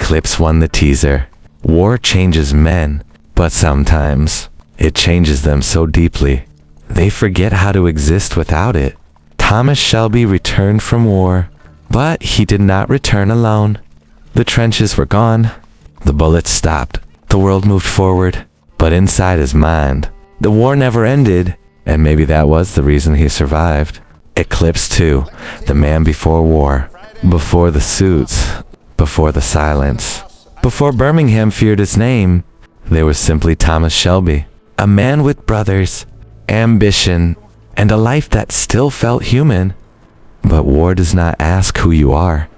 Eclipse 1 the teaser. War changes men, but sometimes it changes them so deeply, they forget how to exist without it. Thomas Shelby returned from war, but he did not return alone. The trenches were gone. The bullets stopped. The world moved forward. But inside his mind, the war never ended, and maybe that was the reason he survived. Eclipse 2, the man before war, before the suits, before the silence, before Birmingham feared his name, there was simply Thomas Shelby, a man with brothers, ambition, and a life that still felt human. But war does not ask who you are.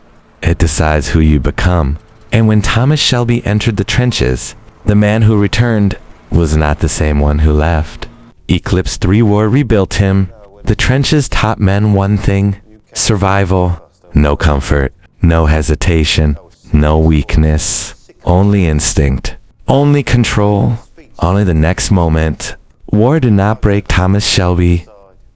It decides who you become. And when Thomas Shelby entered the trenches, the man who returned was not the same one who left. Eclipse 3 war rebuilt him. The trenches taught men one thing: survival. No comfort, no hesitation, no weakness, only instinct, only control, only the next moment. War did not break Thomas Shelby.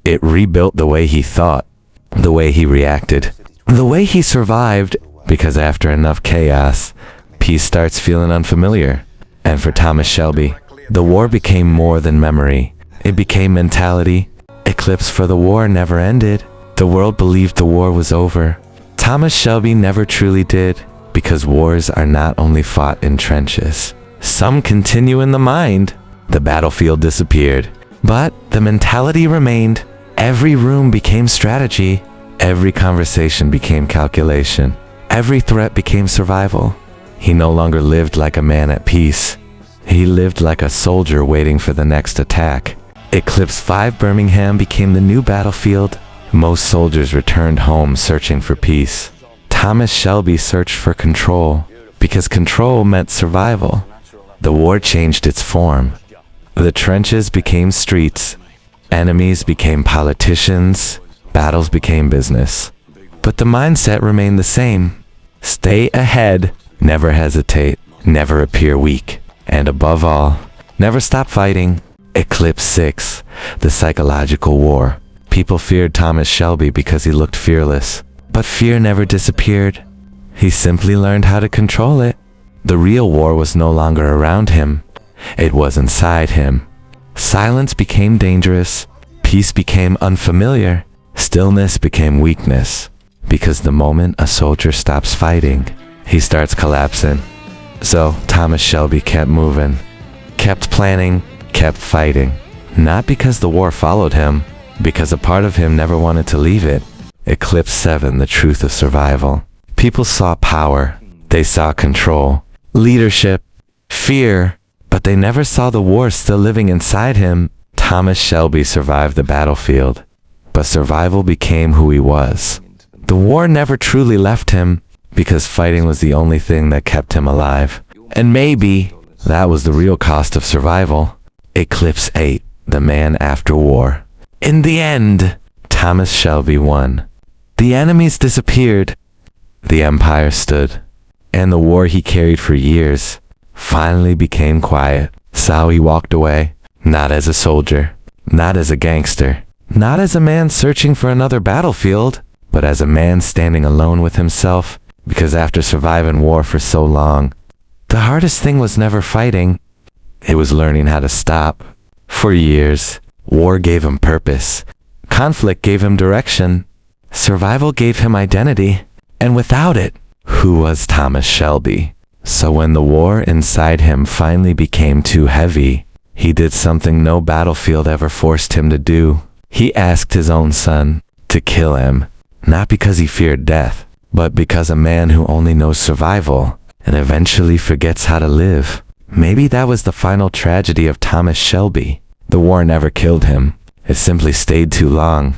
It rebuilt the way he thought, the way he reacted, the way he survived, because after enough chaos, peace starts feeling unfamiliar. And for Thomas Shelby, the war became more than memory. It became mentality. Eclipse for the war never ended. The world believed the war was over. Thomas Shelby never truly did, because wars are not only fought in trenches. Some continue in the mind. The battlefield disappeared, but the mentality remained. Every room became strategy. Every conversation became calculation. Every threat became survival. He no longer lived like a man at peace. He lived like a soldier waiting for the next attack. Eclipse 5 Birmingham became the new battlefield. Most soldiers returned home searching for peace. Thomas Shelby searched for control, because control meant survival. The war changed its form. The trenches became streets. Enemies became politicians. Battles became business. But the mindset remained the same. Stay ahead, never hesitate, never appear weak, and above all, never stop fighting. Eclipse 6, the psychological war. People feared Thomas Shelby because he looked fearless, but fear never disappeared. He simply learned how to control it. The real war was no longer around him. It was inside him. Silence became dangerous. Peace became unfamiliar. Stillness became weakness. Because the moment a soldier stops fighting, he starts collapsing. So Thomas Shelby kept moving, kept planning, kept fighting. Not because the war followed him, because a part of him never wanted to leave it. Eclipse 7, the truth of survival. People saw power. They saw control, leadership, fear, but they never saw the war still living inside him. Thomas Shelby survived the battlefield, but survival became who he was. The war never truly left him, because fighting was the only thing that kept him alive. And maybe that was the real cost of survival. Eclipse 8, the man after war. In the end, Thomas Shelby won. The enemies disappeared. The empire stood. And the war he carried for years finally became quiet. So he walked away, not as a soldier, not as a gangster, not as a man searching for another battlefield, but as a man standing alone with himself, because after surviving war for so long, the hardest thing was never fighting. It was learning how to stop. For years, war gave him purpose. Conflict gave him direction. Survival gave him identity. And without it, who was Thomas Shelby? So when the war inside him finally became too heavy, he did something no battlefield ever forced him to do. He asked his own son to kill him, not because he feared death, but because a man who only knows survival and eventually forgets how to live. Maybe that was the final tragedy of Thomas Shelby. The war never killed him. It simply stayed too long.